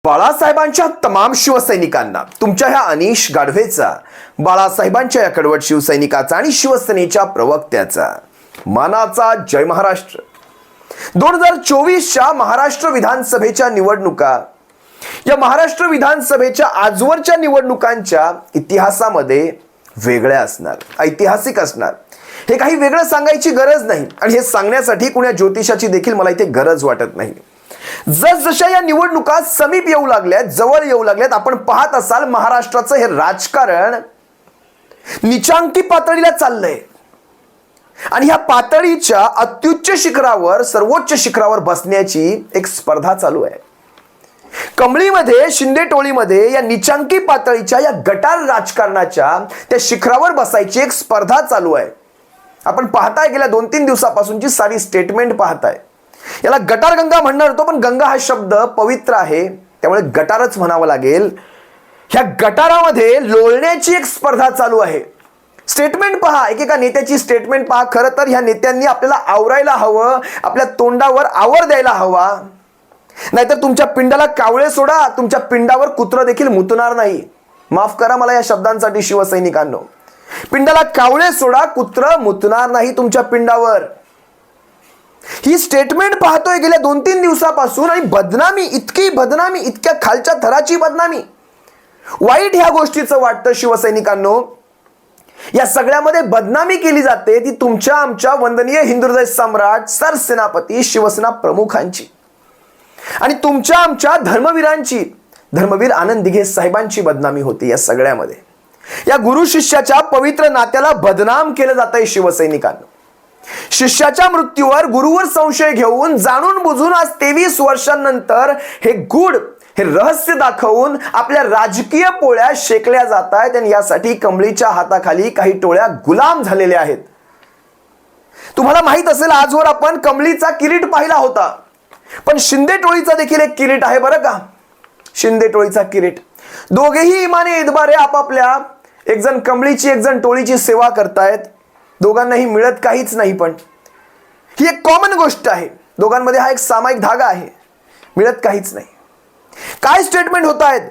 बाळासाहेबांच्या तमाम शिवसैनिकांना तुमच्या ह्या अनिश गाढवेचा, बाळासाहेबांच्या या कडवट शिवसैनिकाचा आणि शिवसेनेच्या प्रवक्त्याचा मानाचा जय महाराष्ट्र। 2024च्या महाराष्ट्र विधानसभेच्या निवडणुका या महाराष्ट्र विधानसभेच्या आजवरच्या निवडणुकांच्या इतिहासामध्ये वेगळ्या असणार, ऐतिहासिक असणार। हे काही वेगळं सांगायची गरज नाही आणि हे सांगण्यासाठी कुण्या ज्योतिषाची देखील मला इथे गरज वाटत नाही। जसजशा या निवडणुका समीप येऊ लागल्यात, जवळ येऊ लागल्यात, आपण पाहत असाल महाराष्ट्राचं हे राजकारण निचांकी पातळीला चाललंय आणि ह्या पातळीच्या अत्युच्च शिखरावर, सर्वोच्च शिखरावर बसण्याची एक स्पर्धा चालू आहे। कंबळीमध्ये, शिंदे टोळीमध्ये या निचांकी पातळीच्या या गटार राजकारणाच्या त्या शिखरावर बसायची एक स्पर्धा चालू आहे। आपण पाहताय गेल्या 2-3 दिवसापासूनची सारी स्टेटमेंट पाहताय। याला गटार गंगा म्हणणार होतो, पण गंगा हा शब्द पवित्र आहे, त्यामुळे गटारच म्हणावं लागेल। ह्या गटारामध्ये लोळण्याची एक स्पर्धा चालू आहे। स्टेटमेंट पहा, एकेका नेत्याची स्टेटमेंट पहा। खरं तर ह्या नेत्यांनी आपल्याला आवरायला हवं, आपल्या तोंडावर आवर द्यायला हवा, नाहीतर तुमच्या पिंडाला कावळे सोडा, तुमच्या पिंडावर कुत्र देखील मुतणार नाही। माफ करा मला या शब्दांसाठी शिवसैनिकांनो, पिंडाला कावळे सोडा, कुत्र मुतणार नाही तुमच्या पिंडावर। ही स्टेटमेंट पाहतोय गेल्या 2-3 दिवसापासून आणि बदनामी, इतकी बदनामी, इतक्या खालच्या थराची बदनामी, वाईट ह्या गोष्टीचं वाटतं शिवसैनिकांनो। या सगळ्यामध्ये बदनामी केली जाते ती तुमच्या आमच्या वंदनीय हिंदू हृदय सम्राट सरसेनापती शिवसेना प्रमुखांची आणि तुमच्या आमच्या धर्मवीरांची, धर्मवीर आनंद दिघे साहेबांची बदनामी होती। या सगळ्यामध्ये या गुरु शिष्याच्या पवित्र नात्याला बदनाम केलं जातंय शिवसैनिकांनो। शिष्याच्या मृत्यूवर गुरुवर संशय घेऊन जाणून बुजून आज 23 वर्षांनंतर हे गूढ, हे रहस्य दाखवून आपल्या राजकीय पोळ्या शेकल्या जात आहेत आणि यासाठी कंबळीच्या हाताखाली काही टोळ्या गुलाम झालेल्या आहेत। तुम्हाला माहित असेल, आजवर आपण कंबळीचा किरीट पाहिला होता, पण शिंदे टोळीचा देखील एक किरीट आहे बरं का। शिंदे टोळीचा किरीट, दोघेही इमाने इतबारे आपापल्या, एक जण कंबळीची, एक जण टोळीची सेवा करतायत। दोघांनाही मिळत काहीच नाही, पण ही एक कॉमन गोष्ट आहे, दोघांमध्ये हा एक सामायिक धागा आहे, मिळत काहीच नाही। काय स्टेटमेंट होत आहेत?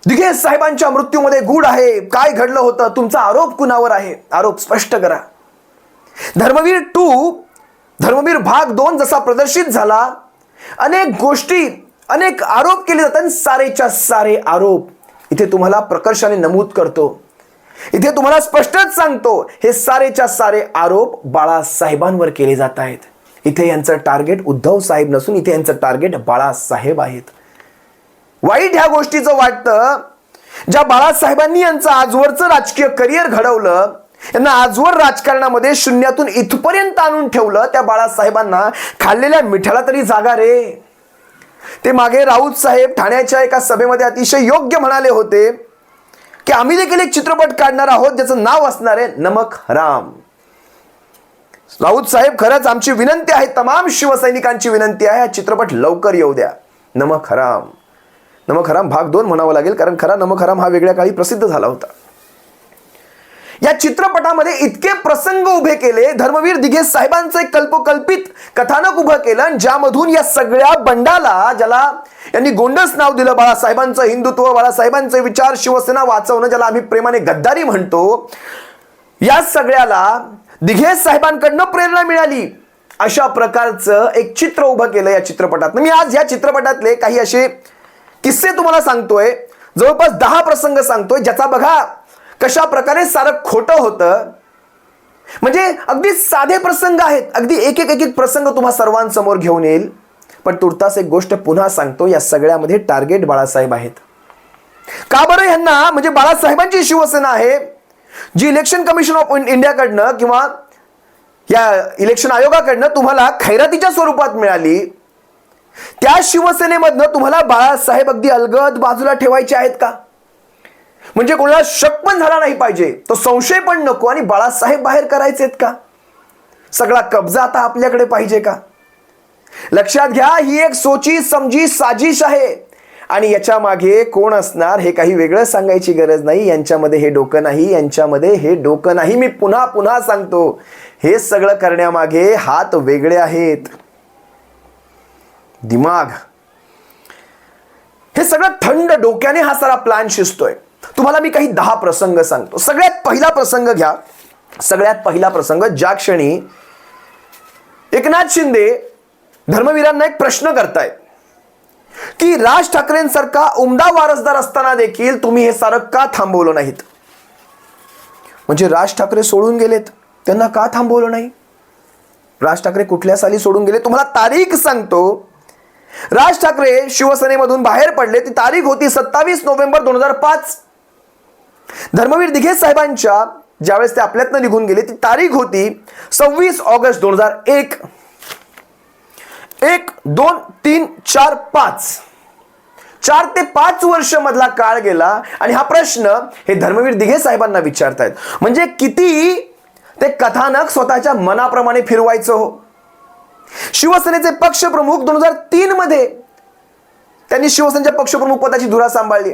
दिघे साहेबांच्या मृत्यूमध्ये गूढ आहे, काय घडलं होतं, तुमचा आरोप कुणावर आहे, आरोप स्पष्ट करा। धर्मवीर 2, धर्मवीर भाग 2 जसा प्रदर्शित झाला, अनेक गोष्टी, अनेक आरोप केले जातात, सारेच्या सारे आरोप इथे तुम्हाला प्रकर्षाने नमूद करतो, इथे तुम्हाला स्पष्टच सांगतो, हे सारेच्या सारे आरोप बाळासाहेबांवर केले जात आहेत। इथे यांचं टार्गेट उद्धव साहेब नसून इथे यांचं टार्गेट बाळासाहेब आहेत। वाईट ह्या गोष्टीचं वाटतं, ज्या बाळासाहेबांनी यांचं आजवरचं राजकीय करिअर घडवलं, यांना आजवर राजकारणामध्ये शून्यातून इथपर्यंत आणून ठेवलं, त्या बाळासाहेबांना खाल्लेल्या मिठाला तरी जागा रे। ते मागे राऊत साहेब ठाण्याच्या एका सभेमध्ये अतिशय योग्य म्हणाले होते की आम्ही देखील एक चित्रपट काढणार आहोत ज्याचं नाव असणार आहे नमक हराम। राऊत साहेब, खरंच आमची विनंती आहे, तमाम शिवसैनिकांची विनंती आहे, हा चित्रपट लवकर येऊ द्या। नमक हराम, नमक हराम भाग 2 म्हणावं लागेल, कारण खरा नमक हराम हा वेगळ्या काळी प्रसिद्ध झाला होता। या चित्रपटामध्ये इतके प्रसंग उभे केले, धर्मवीर दिघे साहेबांचं एक कल्पकल्पित कथानक उभं केलं, ज्यामधून या सगळ्या बंडाला, ज्याला यांनी गोंडस नाव दिलं, बाळासाहेबांचं हिंदुत्व, बाळासाहेबांचे विचार, शिवसेना वाचवणं, ज्याला आम्ही प्रेमाने गद्दारी म्हणतो, या सगळ्याला दिघे साहेबांकडनं प्रेरणा मिळाली, अशा प्रकारचं एक चित्र उभं केलं या चित्रपटात। मी आज या चित्रपटातले काही असे किस्से तुम्हाला सांगतोय, जवळपास 10 प्रसंग सांगतोय, ज्याचा बघा कशा प्रकारे सारं खोटं होतं। म्हणजे अगदी साधे प्रसंग आहेत, अगदी एक एक प्रसंग तुम्हा सर्वांसमोर घेऊन येईल, पण तुर्तास एक गोष्ट पुन्हा सांगतो, या सगळ्यामध्ये टार्गेट बाळासाहेब आहेत। का बरं यांना? म्हणजे बाळासाहेबांची शिवसेना आहे, जी इलेक्शन कमिशन ऑफ इंडियाकडनं किंवा या इलेक्शन आयोगाकडनं तुम्हाला खैरातीच्या स्वरूपात मिळाली, त्या शिवसेनेमधनं तुम्हाला बाळासाहेब अगदी अलगद बाजूला ठेवायचे आहेत का? म्हणजे कोणाला शक पण झाला नाही पाहिजे, तो संशय पण नको, आणि बाळासाहेब बाहेर करायचे आहेत का? सगळा कब्जा आता आपल्याकडे पाहिजे का? लक्षात घ्या, ही एक सोची समजी साजिश आहे आणि याच्या मागे कोण असणार हे काही वेगळं सांगायची गरज नाही। यांच्यामध्ये हे डोकं नाही, यांच्यामध्ये हे डोकं नाही। मी पुन्हा पुन्हा सांगतो, हे सगळं करण्यामागे हात वेगळे आहेत, दिमाग सगळं थंड डोक्याने हा सारा प्लॅन शिजतोय. तुम्हाला मी काही 10 प्रसंग सांगतो. सगळ्यात पहिला प्रसंग घ्या. सगळ्यात पहिला प्रसंग, ज्या क्षणी एकनाथ शिंदे धर्मवीरांना एक प्रश्न करतायत की राज ठाकरेंसारखा उमदा वारसदार असताना देखील तुम्ही हे सारं का थांबवलं नाहीत. म्हणजे राज ठाकरे सोडून गेलेत, त्यांना का थांबवलं नाही. राज ठाकरे कुठल्या साली सोडून गेले तुम्हाला तारीख सांगतो. राज ठाकरे शिवसेनेमधून बाहेर पडले, ती तारीख होती 27 नोव्हेंबर 2005. धर्मवीर दिघे साहेबांच्या ज्यावेळेस ते आपल्यातनं निघून गेले, ती तारीख होती 26 ऑगस्ट 2001. 1, 2, 3, 4, 5 4 ते 5 वर्ष मधला काळ गेला आणि हा प्रश्न हे धर्मवीर दिघे साहेबांना विचारतायत. म्हणजे किती ते कथानक स्वतःच्या मनाप्रमाणे फिरवायचं हो. शिवसेनेचे पक्षप्रमुख 2003 मध्ये त्यांनी शिवसेनेच्या पक्षप्रमुख पदाची धुरा सांभाळली.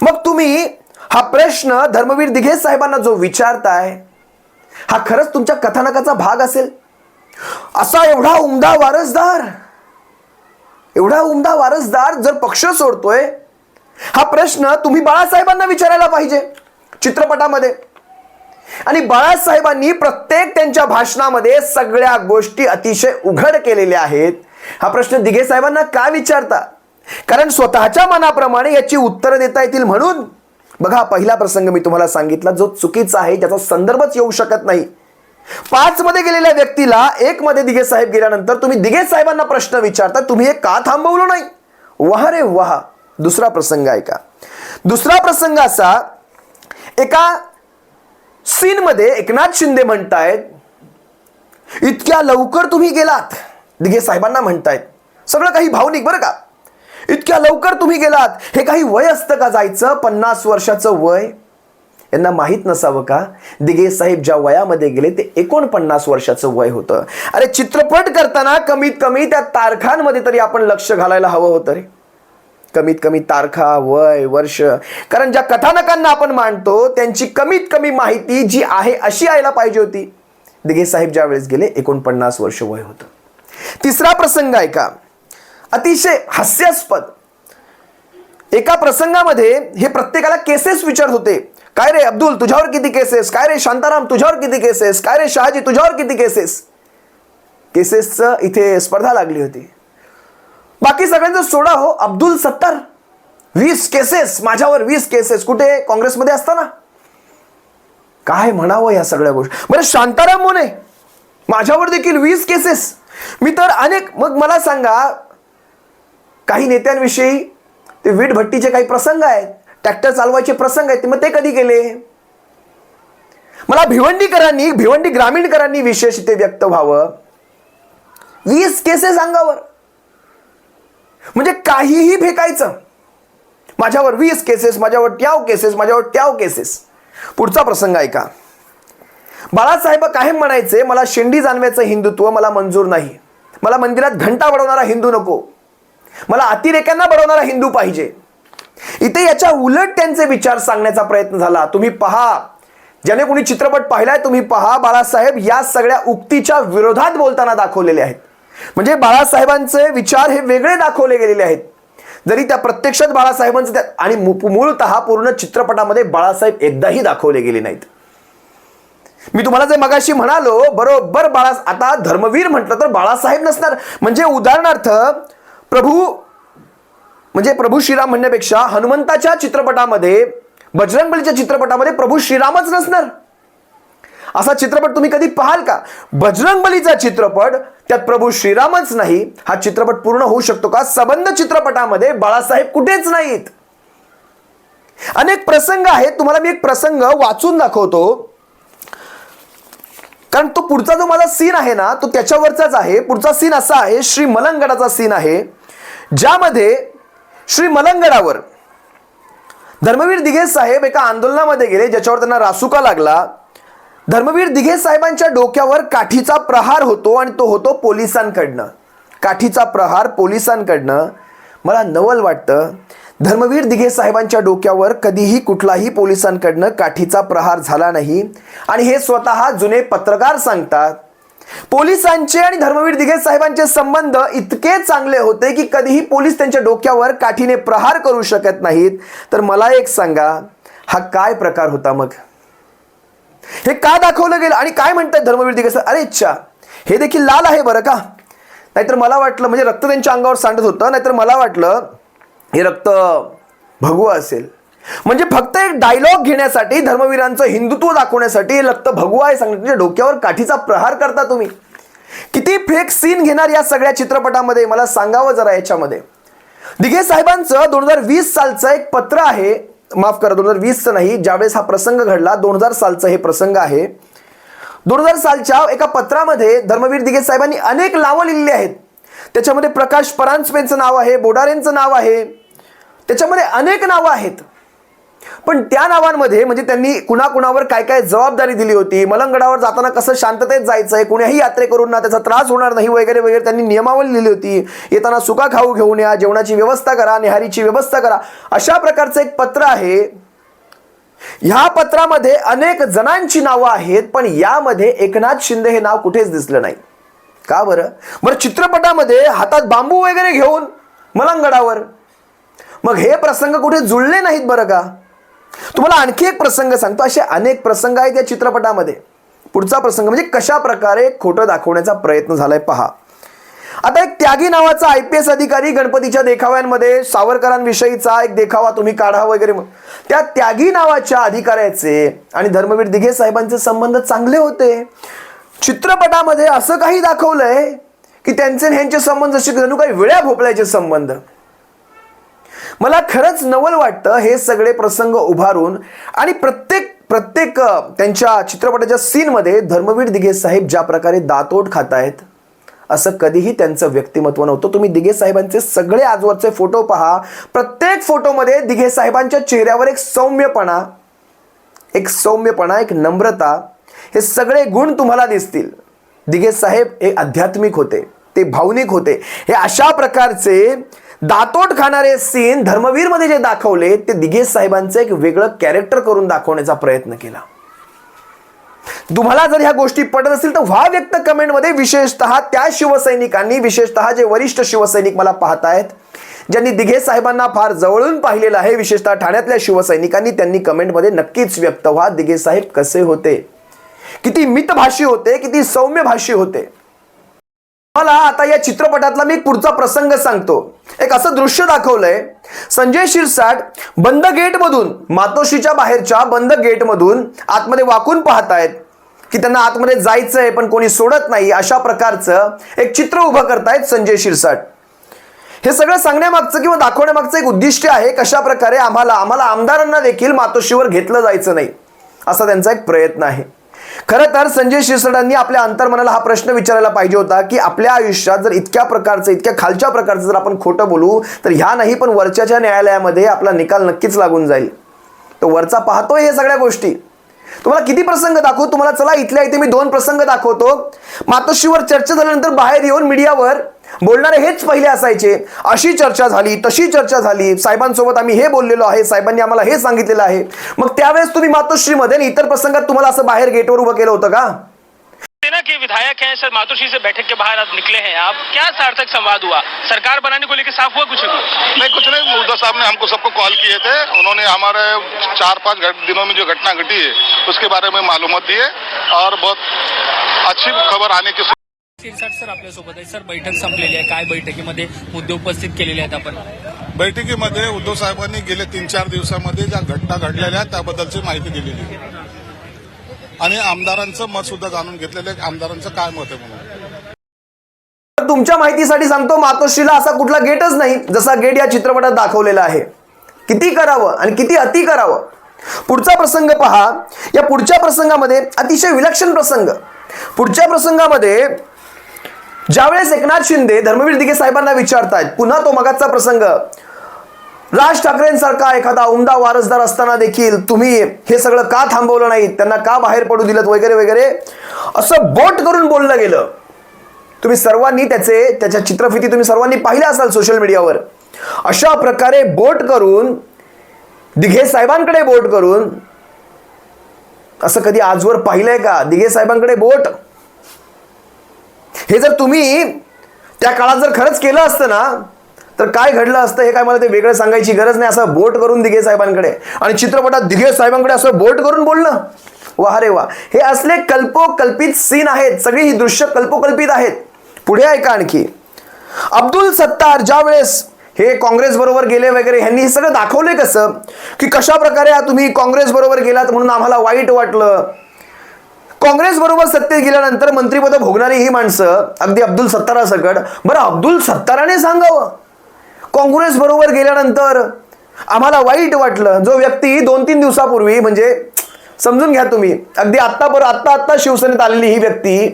मग तुम्ही हा प्रश्न धर्मवीर दिघे साहेबांना जो विचारताय, हा खरंच तुमच्या कथानकाचा भाग असेल. असा एवढा उमदा वारसदार जर पक्ष सोडतोय, हा प्रश्न तुम्ही बाळासाहेबांना विचारायला पाहिजे चित्रपटामध्ये. आणि बाळासाहेबांनी प्रत्येक त्यांच्या भाषणामध्ये सगळ्या गोष्टी अतिशय उघड केलेल्या आहेत. हा प्रश्न दिघे साहेबांना का विचारता? कारण स्वतःच्या मनाप्रमाणे याची उत्तरं देता येतील म्हणून. बघा, पहिला प्रसंग मी तुम्हाला सांगितला जो चुकीचा आहे, ज्याचा संदर्भच येऊ शकत नाही. 5 मध्ये गेलेल्या व्यक्तीला 1 मध्ये दिघे साहेब गेल्यानंतर तुम्ही दिघे साहेबांना प्रश्न विचारता, तुम्ही हे का थांबवलं नाही. वाह रे वाह. दुसरा प्रसंग आहे का? दुसरा प्रसंग असा, एका सीन मध्ये एकनाथ शिंदे म्हणतायत, इतक्या लवकर तुम्ही गेलात. दिघे साहेबांना म्हणतायत, सगळं काही भावनिक बरं का. इतक्या लवकर तुम्ही गेलात, हे काही वय असतं का जायचं? 50 वर्षाचं वय. यांना माहित नसावं का, दिघे साहेब ज्या वयामध्ये गेले ते 49 वर्षाचं वय होतं. अरे चित्रपट करताना कमीत कमी त्या तारखांमध्ये तरी आपण लक्ष घालायला हवं होतं रे. कमीत कमी तारखा, वय, वर्ष. कारण ज्या कथानकांना आपण मांडतो त्यांची कमीत कमी माहिती जी आहे अशी यायला पाहिजे होती. दिघे साहेब ज्या वेळेस गेले 49 वर्ष वय होतं. तिसरा प्रसंग आहे का, अतिशय हास्यास्पद. एका प्रसंगामध्ये हे प्रत्येकाला केसेस विचारत होते. काय रे अब्दुल, तुझ्यावर किती केसेस? काय रे शांताराम, तुझ्यावर किती केसेस? काय रे शहाजी, तुझ्यावर किती केसेस? केसेसचं इथे स्पर्धा लागली होती. बाकी सगळ्यांचं सोडा हो, अब्दुल 70, 20 केसेस, माझ्यावर 20 केसेस. कुठे? काँग्रेसमध्ये असताना. काय म्हणावं या सगळ्या गोष्टी. बरं शांताराम मोने, माझ्यावर देखील 20 केसेस. मी तर अनेक. मग मला सांगा, काही नेत्यांविषयी ते वीट भट्टीचे काही प्रसंग आहेत, ट्रॅक्टर चालवायचे प्रसंग आहेत, मग ते कधी केले? मला भिवंडी ग्रामीणकरांनी विशेष इथे व्यक्त व्हावं. 20 केसेस अंगावर, म्हणजे काहीही फेकायचं. माझ्यावर 20 केसेस, माझ्यावर ट्याव केसेस, माझ्यावर ट्याव केसेस. पुढचा प्रसंग आहे का, बाळासाहेब कायम म्हणायचे, मला शेंडी जाणव्याचं हिंदुत्व मला मंजूर नाही. मला मंदिरात घंटा बडवणारा हिंदू नको, मला अतिरेक्यांना बडवणारा हिंदू पाहिजे. इथे याच्या उलट त्यांचे विचार सांगण्याचा प्रयत्न झाला. तुम्ही पहा, ज्याने कोणी चित्रपट पाहिलाय तुम्ही पहा, बाळासाहेब या सगळ्या उक्तीच्या विरोधात बोलताना दाखवलेले आहेत. म्हणजे बाळासाहेबांचे विचार हे वेगळे दाखवले गेलेले आहेत, जरी त्या प्रत्यक्षात बाळासाहेबांचे त्यात आणि मूळतः पूर्ण चित्रपटामध्ये बाळासाहेब एकदाही दाखवले गेले नाहीत. मी तुम्हाला जे मगाशी म्हणालो बरोबर, आता धर्मवीर म्हटलं तर बाळासाहेब नसणार. म्हणजे उदाहरणार्थ प्रभू श्रीराम म्हणण्यापेक्षा हनुमंताच्या चित्रपटामध्ये, बजरंगबलीच्या चित्रपटामध्ये प्रभू श्रीरामच नसणार. असा चित्रपट तुम्ही कधी पाहाल का? बजरंगबलीचा चित्रपट, त्यात प्रभू श्रीरामच नाही, हा चित्रपट पूर्ण होऊ शकतो का? संबंध चित्रपटामध्ये बाळासाहेब कुठेच नाहीत. अनेक प्रसंग आहेत. तुम्हाला मी एक प्रसंग वाचून दाखवतो, कारण तो पुढचा जो माझा सीन आहे ना, तो त्याच्यावरचाच आहे. पुढचा सीन असा आहे, श्री मलंगडाचा सीन आहे, ज्यामध्ये श्री मलंगडावर धर्मवीर दिघे साहेब एका आंदोलनामध्ये गेले, ज्याच्यावर त्यांना रासुका लागला. धर्मवीर दिघे साहेबांच्या डोक्यावर काठीचा प्रहार होतो आणि तो होतो पोलिसांकडनं. काठीचा प्रहार पोलिसांकडनं. मला नवल वाटतं, धर्मवीर दिघे साहेबांच्या डोक्यावर कधीही कुठलाही पोलिसांकडनं काठीचा प्रहार झाला नाही. आणि हे स्वतः जुने पत्रकार सांगतात. पोलिसांचे आणि धर्मवीर दिघे साहेबांचे संबंध इतके चांगले होते की कधीही पोलीस त्यांच्या डोक्यावर काठीने प्रहार करू शकत नाहीत. तर मला एक सांगा, हा काय प्रकार होता? मग हे का दाखवलं गेलं? आणि काय म्हणतात धर्मवीर दिघे साहेब, अरे अच्छा हे देखील लाल आहे बरं का. नाहीतर मला वाटलं, म्हणजे रक्त त्यांच्या अंगावर सांडत होतं, नाहीतर मला वाटलं हे रक्त भगवा असेल. म्हणजे फक्त एक डायलॉग घेण्यासाठी, धर्मवीरांचं हिंदुत्व दाखवण्यासाठी हे रक्त भगवा आहे सांगण्याच्या डोक्यावर काठीचा प्रहार करता तुम्ही. किती फेक सीन घेणार या सगळ्या चित्रपटामध्ये, मला सांगावं जरा. याच्यामध्ये दिघे साहेबांचं 2020 सालचं एक पत्र आहे, माफ करा 2020चं नाही, ज्यावेळेस हा प्रसंग घडला 2000 सालचं हे प्रसंग आहे. 2000 सालच्या एका पत्रामध्ये धर्मवीर दिघे साहेबांनी अनेक नावं लिहिली आहेत. त्याच्यामध्ये प्रकाश परांजपेंचं नाव आहे, बोडारेंचं नाव आहे, त्याच्यामध्ये अनेक नावं आहेत. पण त्या नावांमध्ये म्हणजे त्यांनी कुणाकुणावर काय काय जबाबदारी दिली होती, मलंगडावर जाताना कसं शांततेत जायचंय, कुण्याही यात्रेकरूंना त्याचा त्रास होणार नाही वगैरे वगैरे त्यांनी नियमावली लिहिली होती. येताना सुका खाऊ घेऊन या, जेवणाची व्यवस्था करा, निहारीची व्यवस्था करा, अशा प्रकारचं एक पत्र आहे. ह्या पत्रामध्ये अनेक जणांची नावं आहेत, पण यामध्ये एकनाथ शिंदे हे नाव कुठेच दिसलं नाही. का बरं? चित्रपटामध्ये हातात बांबू वगैरे घेऊन मलंगडावर, मग हे प्रसंग कुठे जुळले नाहीत बरं का. तुम्हाला आणखी एक प्रसंग सांगतो, असे अनेक प्रसंग आहेत या चित्रपटामध्ये. पुढचा प्रसंग म्हणजे कशा प्रकारे खोटं दाखवण्याचा प्रयत्न झालाय पहा. आता एक त्यागी नावाचा IPS अधिकारी गणपतीच्या देखाव्यांमध्ये सावरकरांविषयीचा एक देखावा तुम्ही काढा वगैरे, त्या त्यागी नावाच्या अधिकाऱ्याचे आणि धर्मवीर दिघे साहेबांचे संबंध चांगले होते. चित्रपटामध्ये असं काही दाखवलंय की त्यांचे ह्यांचे संबंध जसे जणू काही विळ्या भोपळ्याचे संबंध. मला खरंच नवल वाटतं हे सगळे प्रसंग उभारून, आणि प्रत्येक त्यांच्या चित्रपटाच्या सीनमध्ये धर्मवीर दिघे साहेब ज्या प्रकारे दातोड खातायत, असं कधीही त्यांचं व्यक्तिमत्व नव्हतं. तुम्ही दिघे साहेबांचे सगळे आजवरचे फोटो पहा, प्रत्येक फोटोमध्ये दिघे साहेबांच्या चेहऱ्यावर एक सौम्यपणा, एक नम्रता, हे सगळे गुण तुम्हाला दिसतील. दिघे साहेब हे आध्यात्मिक होते, ते भावनिक होते. हे अशा प्रकारचे दातोड खाणारे सीन धर्मवीर मध्ये जे दाखवले ते दिघे साहेबांचं एक वेगळं कॅरेक्टर करून दाखवण्याचा प्रयत्न केला. तुम्हाला जर ह्या गोष्टी पटत असतील तर व्हा व्यक्त कमेंटमध्ये, विशेषतः त्या शिवसैनिकांनी, विशेषतः जे वरिष्ठ शिवसैनिक मला पाहतायत, ज्यांनी दिघे साहेबांना फार जवळून पाहिलेलं आहे, विशेषतः ठाण्यातल्या शिवसैनिकांनी, त्यांनी कमेंटमध्ये नक्कीच व्यक्त व्हा. दिघे साहेब कसे होते, किती मितभाषी होते, किती सौम्य भाषी होते. मला आता या चित्रपटातला मी पुढचा प्रसंग सांगतो. एक असं दृश्य दाखवलंय, संजय शिरसाट बंद गेटमधून, मातोश्रीच्या बाहेरच्या बंद गेटमधून आतमध्ये वाकून पाहतायत की त्यांना आतमध्ये जायचंय पण कोणी सोडत नाही, अशा प्रकारचं एक चित्र उभं करतायत संजय शिरसाट. हे सगळं सांगण्यामागचं किंवा दाखवण्यामागचं एक उद्दिष्ट आहे, कशा प्रकारे आम्हाला आमदारांना देखील मातोश्रीवर घेतलं जायचं नाही, असा त्यांचा एक प्रयत्न आहे. खरं तर संजय शिरसाटांनी आपल्या अंतर्मनाला हा प्रश्न विचारायला पाहिजे होता की आपल्या आयुष्यात जर इतक्या प्रकारचं, इतक्या खालच्या प्रकारचं जर आपण खोटं बोलू तर ह्या नाही पण वरच्या न्यायालयामध्ये आपला निकाल नक्कीच लागून जाईल. तो वरचा पाहतोय हे सगळ्या गोष्टी. तुम्हाला किती प्रसंग दाखवू? तुम्हाला चला इथल्या इथे मी 2 प्रसंग दाखवतो. मातोश्रीवर चर्चा झाल्यानंतर बाहेर येऊन मीडियावर बोलणारे हेच पहिले असायचे, अशी चर्चा झाली, तशी चर्चा झाली, साहेबांसोबत आम्ही हे बोललेलो आहे, साहेबांनी आम्हाला हे सांगितलेलं आहे. मग त्यावेळेस तुम्ही मातोश्रीमध्ये आणि इतर प्रसंगात तुम्हाला असं बाहेर गेटवर उभं केलं होतं का? सेना के विधायक हैं सर, मातोश्री से बैठक के बाहर आप निकले हैं, आप क्या सार्थक संवाद हुआ? सरकार बनाने को लेकर साफ हुआ कुछ? नहीं, कुछ नहीं. मुर्दा साहब ने हमको सबको कॉल किए थे. उन्होंने हमारे 4-5 दिनों में जो घटना घटी है उसके बारे में मालूमात दी है और बहुत अच्छी खबर आने की. शिरसाट सर आपल्यासोबत आहे सर, बैठक संपलेली आहे, काय बैठकीमध्ये मुद्दे उपस्थित केलेले आहेत आपण? बैठकीमध्ये उद्धव साहेबांनी गेले 3-4 दिवसामध्ये ज्या घटना घडलेल्या आहेत त्याबद्दलची माहिती दिलेली आहे आणि आमदारांचं मत सुद्धा जाणून घेतलेलं आहे, आमदारांचं काय मत आहे म्हणून. तुमच्या माहितीसाठी सांगतो, मातोश्रीला असा कुठला गेटच नाही जसा गेट या चित्रपटात दाखवलेला आहे. किती करावं आणि किती अति करावं. पुढचा प्रसंग पहा. या पुढच्या प्रसंगामध्ये अतिशय विलक्षण प्रसंग. पुढच्या प्रसंगामध्ये ज्यावेळेस एकनाथ शिंदे धर्मवीर दिघे साहेबांना विचारतायत, पुन्हा तो मगाचा प्रसंग, राज ठाकरेंसारखा एखादा उमदा वारसदार असताना देखील तुम्ही हे सगळं का थांबवलं नाही, त्यांना का बाहेर पडू दिलं वगैरे वगैरे, असं बोट करून बोललं गेलं. तुम्ही सर्वांनी त्याच्या चित्रफिती तुम्ही सर्वांनी पाहिल्या असाल सोशल मीडियावर. अशा प्रकारे बोट करून, दिघे साहेबांकडे बोट करून, असं कधी आजवर पाहिलंय का दिघे साहेबांकडे बोट? हे जर तुम्ही त्या काळात जर खरंच केलं असतं ना, तर काय घडलं असतं हे काय मला ते वेगळं सांगायची गरज नाही. असं बोट करून दिघे साहेबांकडे आणि चित्रपटात दिघे साहेबांकडे असं बोट करून बोलणं, वा रे वा. हे असले कल्पोकल्पित सीन आहेत, सगळी ही दृश्य कल्पोकल्पित आहेत. पुढे ऐका आणखी. अब्दुल सत्तार ज्या वेळेस हे काँग्रेस बरोबर गेले वगैरे, ह्यांनी हे सगळं दाखवलंय कसं की कशा प्रकारे तुम्ही काँग्रेस बरोबर गेलात म्हणून आम्हाला वाईट वाटलं. काँग्रेस बरोबर सत्तेत गेल्यानंतर मंत्रिपद भोगणारी ही माणसं अगदी अब्दुल सत्तारासकट, बरं अब्दुल सत्ताराने सांगावं काँग्रेस बरोबर गेल्यानंतर आम्हाला वाईट वाटलं. जो व्यक्ती 2-3 दिवसापूर्वी, म्हणजे समजून घ्या तुम्ही, अगदी आत्ता शिवसेनेत आलेली ही व्यक्ती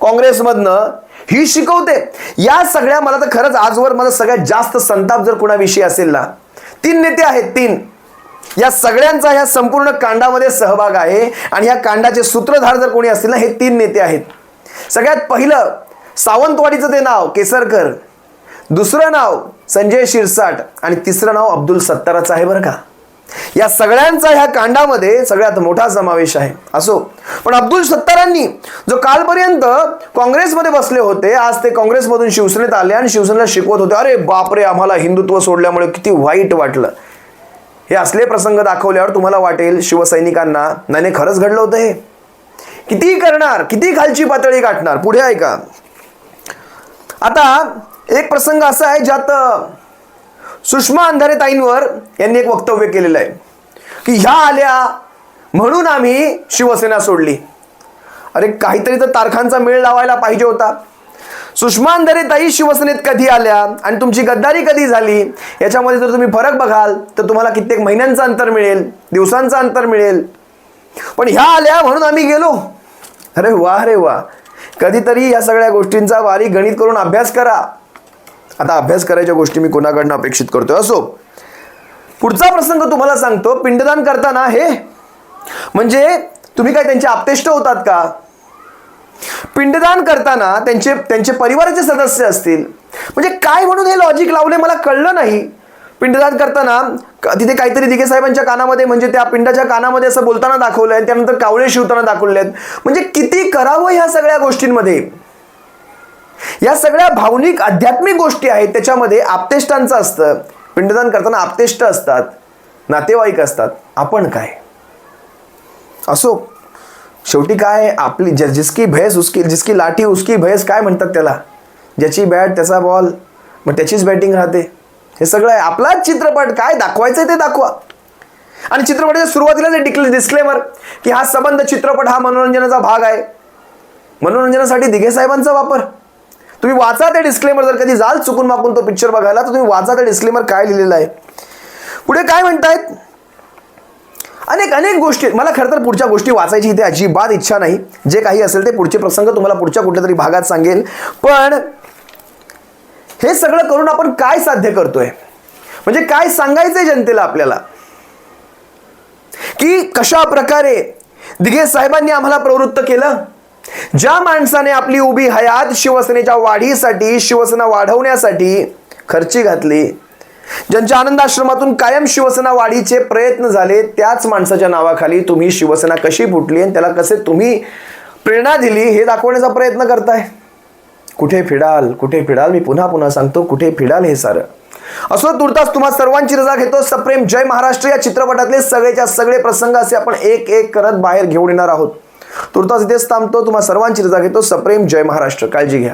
काँग्रेसमधनं ही शिकवते. या सगळ्या, मला तर खरंच आजवर मला सगळ्यात जास्त संताप जर कुणाविषयी असेल ना, 3 नेते आहेत, 3. या सगळ्यांचा ह्या संपूर्ण कांडामध्ये सहभाग आहे आणि ह्या कांडाचे सूत्रधार जर कोणी असतील ना, हे 3 नेते आहेत. सगळ्यात पहिलं सावंतवाडीचं ते नाव केसरकर, दुसरं नाव संजय शिरसाट आणि तिसरं नाव अब्दुल सत्ताराचं आहे बरं का. या सगळ्यांचा ह्या कांडामध्ये सगळ्यात मोठा समावेश आहे. असो, पण अब्दुल सत्तारांनी जो कालपर्यंत काँग्रेसमध्ये बसले होते, आज ते काँग्रेसमधून शिवसेनेत आले आणि शिवसेनेला शिकवत होते, अरे बापरे आम्हाला हिंदुत्व सोडल्यामुळे किती वाईट वाटलं. हे असले प्रसंग दाखवल्यावर तुम्हाला वाटेल शिवसैनिकांना नाही खरंच घडलं होतं हे. किती करणार, किती खालची पातळी गाठणार. पुढे ऐका. आता एक प्रसंग असा आहे ज्यात सुषमा अंधारे ताईंवर यांनी एक वक्तव्य केलेलं आहे की ह्या आल्या म्हणून आम्ही शिवसेना सोडली. अरे काहीतरी तर तारखांचा मेळ लावायला पाहिजे होता. सुषमा अंधारे ताई शिवसेनेत कधी आल्या आणि तुमची गद्दारी कधी झाली याच्यामध्ये जर तुम्ही फरक बघाल तर तुम्हाला कित्येक महिन्यांचं अंतर मिळेल, दिवसांचं अंतर मिळेल. पण ह्या आल्या म्हणून आम्ही गेलो. अरे वा रे वा. कधीतरी या सगळ्या गोष्टींचा बारीक गणित करून अभ्यास करा. आता अभ्यास करायच्या गोष्टी मी कोणाकडनं अपेक्षित करतोय. असो, पुढचा प्रसंग तुम्हाला सांगतो. पिंडदान करताना हे म्हणजे तुम्ही काय त्यांचे आप्तेष्ट होतात का? पिंडदान करताना त्यांचे परिवाराचे सदस्य असतील, म्हणजे काय म्हणून हे लॉजिक लावले मला कळलं नाही. पिंडदान करताना तिथे काहीतरी दिघे साहेबांच्या कानामध्ये, म्हणजे त्या पिंडाच्या कानामध्ये असं बोलताना दाखवलंय आणि त्यानंतर कावळे शिवताना दाखवले आहेत. म्हणजे किती करावं ह्या सगळ्या गोष्टींमध्ये. या सगळ्या भावनिक आध्यात्मिक गोष्टी आहेत, त्याच्यामध्ये आप्तेष्टांचं असतं. पिंडदान करताना आप्तेष्ट असतात, नातेवाईक असतात. आपण काय. असो, शेवटी काय आपली जिसकी भैंस उसकी, जिसकी लाठी उसकी भैंस, काय म्हणतात त्याला, ज्याची बॅट त्याचा बॉल, मग त्याचीच बॅटिंग राहते. हे सगळं आहे. आपलाच चित्रपट, काय दाखवायचं ते दाखवा. आणि चित्रपटाच्या सुरुवातीला जे डिस्क्लेमर की हा संबंध चित्रपट हा मनोरंजनाचा भाग आहे, मनोरंजनासाठी दिघे साहेबांचा वापर. तुम्ही वाचा ते डिस्क्लेमर. जर कधी जाल चुकून माकून तो पिक्चर बघायला तर तुम्ही वाचा ते डिस्क्लेमर काय लिहिलेलं आहे. पुढे काय म्हणतायत, अनेक गोष्टी. मला खरं तर पुढच्या गोष्टी वाचायची इथे अजिबात इच्छा नाही. जे काही असेल ते पुढचे प्रसंग तुम्हाला पुढच्या कुठल्या तरी भागात सांगेल. पण हे सगळं करून आपण काय साध्य करतोय, म्हणजे काय सांगायचंय जनतेला आपल्याला, की कशा प्रकारे दिघे साहेबांनी आम्हाला प्रवृत्त केलं. ज्या माणसाने आपली उभी हयात शिवसेनेच्या वाढीसाठी, शिवसेना वाढवण्यासाठी खर्ची घातली, ज्यांच्या आनंदाश्रमातून कायम शिवसेना वाढीचे प्रयत्न झाले, त्याच माणसाच्या नावाखाली तुम्ही शिवसेना कशी फुटली आणि त्याला कसे तुम्ही प्रेरणा दिली हे दाखवण्याचा प्रयत्न करताय. कुठे फिडाल, कुठे फिडाल. मी पुन्हा सांगतो, कुठे फिडाल हे सारं. असो, तुर्तास तुम्हा सर्वांची रजा घेतो. सप्रेम जय महाराष्ट्र. या चित्रपटातले सगळेच्या सगळे प्रसंग असे आपण एक करत बाहेर घेऊन येणार आहोत. तुर्तास इथेच थांबतो. तुम्हा सर्वांची रजा घेतो. सप्रेम जय महाराष्ट्र. काळजी घ्या.